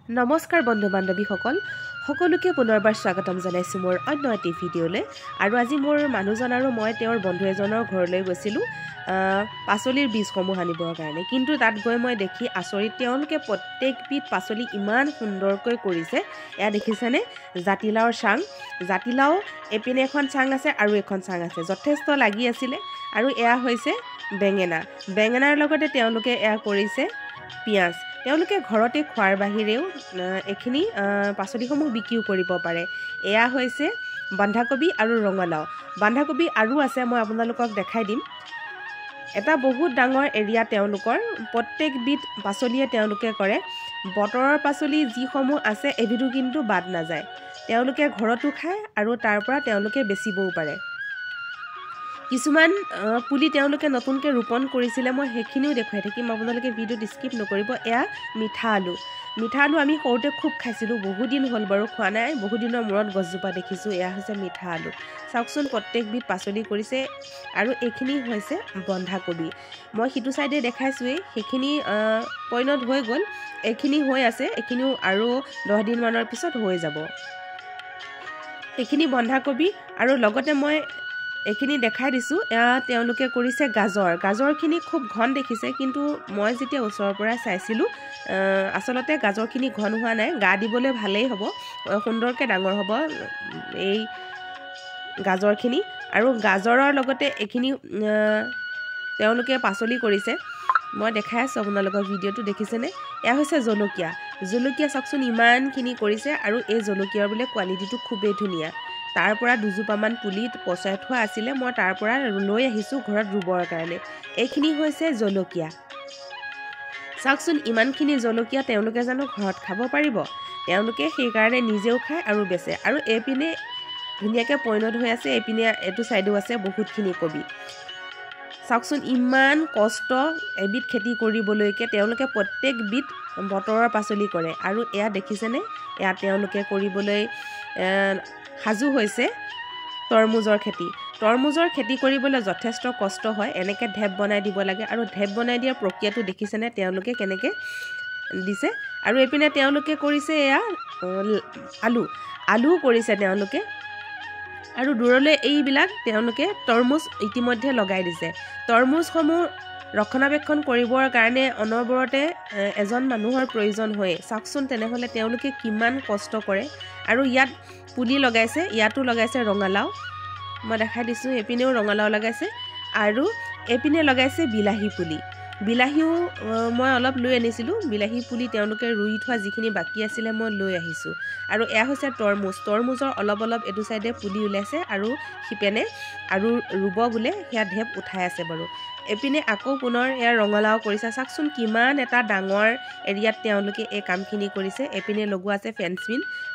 নমস্কাৰ বন্ধু বান্ধৱীসকল সকলোকে পুনৰবাৰ স্বাগতম জনাইছোঁ মোৰ অন্য এটি ভিডিঅ'লৈ আৰু আজি মোৰ মানুহজন আৰু মই তেওঁৰ বন্ধু এজনৰ ঘৰলৈ গৈছিলোঁ পাচলিৰ বীজসমূহ আনিবৰ কাৰণে কিন্তু তাত গৈ মই দেখি আচৰিত তেওঁলোকে প্ৰত্যেকবিধ পাচলি ইমান সুন্দৰকৈ কৰিছে এয়া দেখিছেনে জাতিলাওৰ চাং জাতিলাও এপিনে এখন চাং আছে আৰু এখন চাং আছে যথেষ্ট লাগি আছিলে আৰু এয়া হৈছে বেঙেনাৰ লগতে তেওঁলোকে এয়া কৰিছে পিঁয়াজ তেওঁলোকে ঘৰতে খোৱাৰ বাহিৰেও এখিনি পাচলিসমূহ বিক্ৰীও কৰিব পাৰে এয়া হৈছে বন্ধাকবি আৰু ৰঙালাও বন্ধাকবি আৰু আছে মই আপোনালোকক দেখাই দিম এটা বহুত ডাঙৰ এৰিয়া তেওঁলোকৰ প্ৰত্যেকবিধ পাচলিয়ে তেওঁলোকে কৰে বতৰৰ পাচলি যিসমূহ আছে এবিধো কিন্তু বাদ নাযায় তেওঁলোকে ঘৰতো খায় আৰু তাৰ পৰা তেওঁলোকে বেচিবও পাৰে কিছুমান পুলি তেওঁলোকে নতুনকৈ ৰোপণ কৰিছিলে মই সেইখিনিও দেখুৱাই থাকিম আপোনালোকে ভিডিঅ'ত স্কিপ নকৰিব এয়া মিঠা আলু আমি সৰুতে খুব খাইছিলোঁ বহুত দিন হ'ল বাৰু খোৱা নাই বহুত দিনৰ মূৰত গছজোপা দেখিছোঁ এয়া হৈছে মিঠা আলু চাওকচোন প্ৰত্যেকবিধ পাচলি কৰিছে আৰু এইখিনি হৈছে বন্ধাকবি মই সিটো চাইডে দেখাইছোঁৱেই সেইখিনি পইনত হৈ গ'ল এইখিনি হৈ আছে এইখিনিও আৰু 10 দিনমানৰ পিছত হৈ যাব এইখিনি বন্ধাকবি আৰু লগতে মই এইখিনি দেখাই দিছোঁ এয়া তেওঁলোকে কৰিছে গাজৰখিনি খুব ঘন দেখিছে কিন্তু মই যেতিয়া ওচৰৰ পৰা চাইছিলোঁ আচলতে গাজৰখিনি ঘন হোৱা নাই গা দিবলৈ ভালেই হ'ব সুন্দৰকৈ ডাঙৰ হ'ব এই গাজৰখিনি আৰু গাজৰৰ লগতে এইখিনি তেওঁলোকে পাচলি কৰিছে মই দেখাই আছোঁ আপোনালোকৰ ভিডিঅ'টো দেখিছেনে এয়া হৈছে জলকীয়া চাওকচোন ইমানখিনি কৰিছে আৰু এই জলকীয়াৰ বোলে কোৱালিটিটো খুবেই ধুনীয়া তাৰ পৰা দুজোপামান পুলি পচাই থোৱা আছিলে মই তাৰ পৰা লৈ আহিছোঁ ঘৰত ৰুবৰ কাৰণে এইখিনি হৈছে জলকীয়া চাওকচোন ইমানখিনি জলকীয়া তেওঁলোকে জানো ঘৰত খাব পাৰিব তেওঁলোকে সেইকাৰণে নিজেও খায় আৰু বেচে আৰু এইপিনে ধুনীয়াকৈ পইনত হৈ আছে এইপিনে এইটো চাইডো আছে বহুতখিনি কবি চাওকচোন ইমান কষ্ট এবিধ খেতি কৰিবলৈকে তেওঁলোকে প্ৰত্যেকবিধ বতৰৰ পাচলি কৰে আৰু এয়া দেখিছেনে এয়া তেওঁলোকে কৰিবলৈ সাজু হৈছে তৰমুজৰ খেতি কৰিবলৈ যথেষ্ট কষ্ট হয় এনেকৈ ঢেপ বনাই দিব লাগে আৰু ঢেপ বনাই দিয়াৰ প্ৰক্ৰিয়াটো দেখিছেনে তেওঁলোকে কেনেকৈ দিছে আৰু এইপিনে তেওঁলোকে কৰিছে এয়া আলু কৰিছে তেওঁলোকে আৰু দূৰলৈ এইবিলাক তেওঁলোকে তৰমুজ ইতিমধ্যে লগাই দিছে তৰমুজসমূহ ৰক্ষণাবেক্ষণ কৰিবৰ কাৰণে অনবৰতে এজন মানুহৰ প্ৰয়োজন হয় চাওকচোন তেনেহ'লে তেওঁলোকে কিমান কষ্ট কৰে আৰু ইয়াত পুলি লগাইছে ইয়াতো লগাইছে ৰঙালাও মই দেখাই দিছোঁ এইপিনেও ৰঙালাও লগাইছে আৰু এইপিনে লগাইছে বিলাহীও মই অলপ লৈ আনিছিলোঁ বিলাহী পুলি তেওঁলোকে ৰুই থোৱা যিখিনি বাকী আছিলে মই লৈ আহিছোঁ আৰু এয়া হৈছে তৰমুজৰ অলপ এইটো চাইডে পুলি ওলাইছে আৰু সিপেনে আৰু ৰুব বোলে সেয়া ঢেপ উঠাই আছে বাৰু এপিনে আকৌ পুনৰ এয়া ৰঙালাও কৰিছে চাওকচোন কিমান এটা ডাঙৰ এৰিয়াত তেওঁলোকে এই কামখিনি কৰিছে এপিনে লগোৱা আছে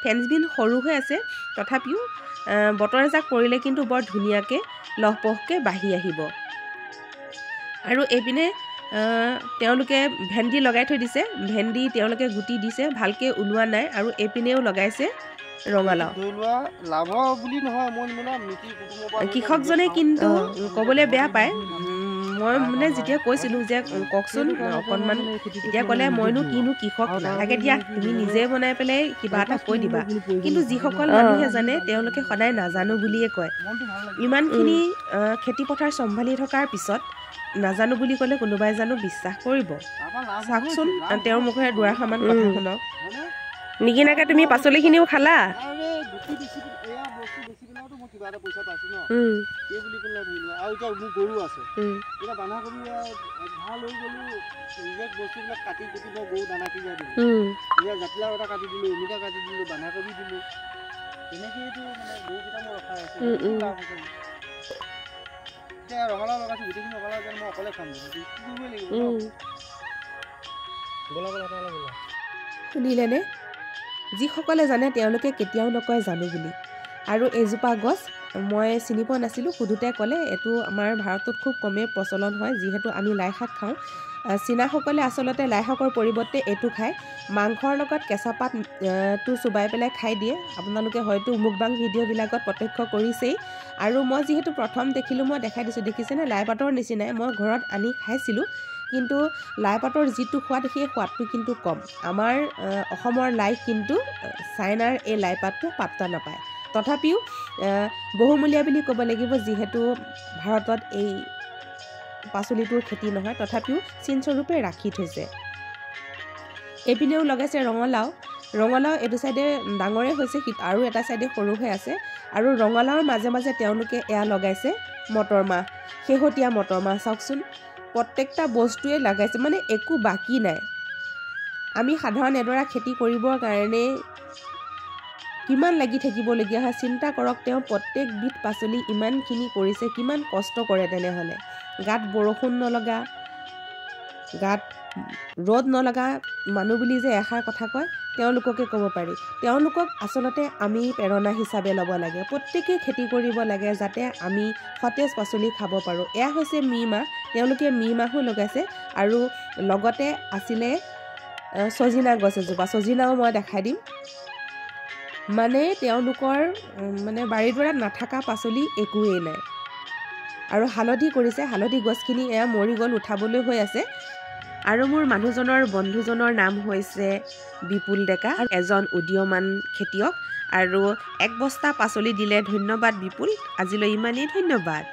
ফেন্সবিন সৰু হৈ আছে তথাপিও বতৰ এজাক পৰিলে কিন্তু বৰ ধুনীয়াকৈ লহপহকৈ বাঢ়ি আহিব আৰু এইপিনে তেওঁলোকে ভেন্দি লগাই থৈ দিছে ভেন্দি তেওঁলোকে গুটি দিছে ভালকৈ ওলোৱা নাই আৰু এইপিনেও লগাইছে ৰঙালাও কৃষকজনে কিন্তু ক'বলৈ বেয়া পায় মই মানে যেতিয়া কৈছিলোঁ যে কওকচোন অকণমান তেতিয়া ক'লে মইনো কিনো কৃষক নালাগে দিয়া তুমি নিজে বনাই পেলাই কিবা এটা কৈ দিবা কিন্তু যিসকল মানুহে জানে তেওঁলোকে সদায় নাজানো বুলিয়ে কয় ইমানখিনি খেতিপথাৰ চম্ভালি থকাৰ পিছত নাজানো বুলি ক'লে কোনোবাই জানো বিশ্বাস কৰিব চাওকচোন তেওঁৰ মুখেৰে দুআষাৰমান কথা শুনক নিকিনাকৈ তুমি পাচলিখিনিও খালা শুনিলেনে যিসকলে জানে তেওঁলোকে কেতিয়াও নকয় জানো বুলি আৰু এজোপা গছ মই চিনি পোৱা নাছিলোঁ সুধোতে ক'লে এইটো আমাৰ ভাৰতত খুব কমেই প্ৰচলন হয় যিহেতু আমি লাই শাক খাওঁ চীনাসকলে আচলতে লাই শাকৰ পৰিৱৰ্তে এইটো খায় মাংসৰ লগত কেঁচা পাতটো চুবাই পেলাই খাই দিয়ে আপোনালোকে হয়তো মুকবাং ভিডিঅ'বিলাকত প্ৰত্যক্ষ কৰিছেই আৰু মই যিহেতু প্ৰথম দেখিলোঁ মই দেখাই দিছোঁ দেখিছেনে লাই পাতৰ নিচিনাই মই ঘৰত আনি খাইছিলোঁ কিন্তু লাই পাতৰ যিটো সোৱাদ সেই সোৱাদটো কিন্তু কম আমাৰ অসমৰ লাই কিন্তু চাইনাৰ এই লাই পাতটো পাত্তা নাপায় তথাপিও বহুমূলীয়া বুলি ক'ব লাগিব যিহেতু ভাৰতত এই পাচলিটোৰ খেতি নহয় তথাপিও চিনস্বৰূপে ৰাখি থৈছে এইপিনেও লগাইছে ৰঙালাও এইটো চাইডে ডাঙৰে হৈছে আৰু এটা চাইডে সৰু হৈ আছে আৰু ৰঙালাওৰ মাজে মাজে তেওঁলোকে এয়া লগাইছে মটৰ মাহ শেহতীয়া মটৰ মাহ চাওকচোন প্ৰত্যেকটা বস্তুৱে লগাইছে মানে একো বাকী নাই আমি সাধাৰণ এডৰা খেতি কৰিবৰ কাৰণে কিমান লাগি থাকিবলগীয়া হয় চিন্তা কৰক তেওঁ প্ৰত্যেকবিধ পাচলি ইমানখিনি কৰিছে কিমান কষ্ট কৰে তেনেহ'লে গাত বৰষুণ নলগা গাত ৰ'দ নলগা মানুহ বুলি যে এষাৰ কথা কয় তেওঁলোককে ক'ব পাৰি তেওঁলোকক আচলতে আমি প্ৰেৰণা হিচাপে ল'ব লাগে প্ৰত্যেকেই খেতি কৰিব লাগে যাতে আমি সতেজ পাচলি খাব পাৰোঁ এয়া হৈছে মি মাহ তেওঁলোকে মি মাহো লগাইছে আৰু লগতে আছিলে সজিনা গছ এজোপা সজিনাও মই দেখাই দিম মানে তেওঁলোকৰ মানে বাৰীডৰাত নাথাকা পাচলি একোৱেই নাই আৰু হালধি কৰিছে হালধি গছখিনি এয়া মৰি গ'ল উঠাবলৈ হৈ আছে আৰু মোৰ মানুহজনৰ বন্ধুজনৰ নাম হৈছে বিপুল ডেকা এজন উদীয়মান খেতিয়ক আৰু এক বস্তা পাচলি দিলে ধন্যবাদ বিপুল আজিলৈ ইমানেই ধন্যবাদ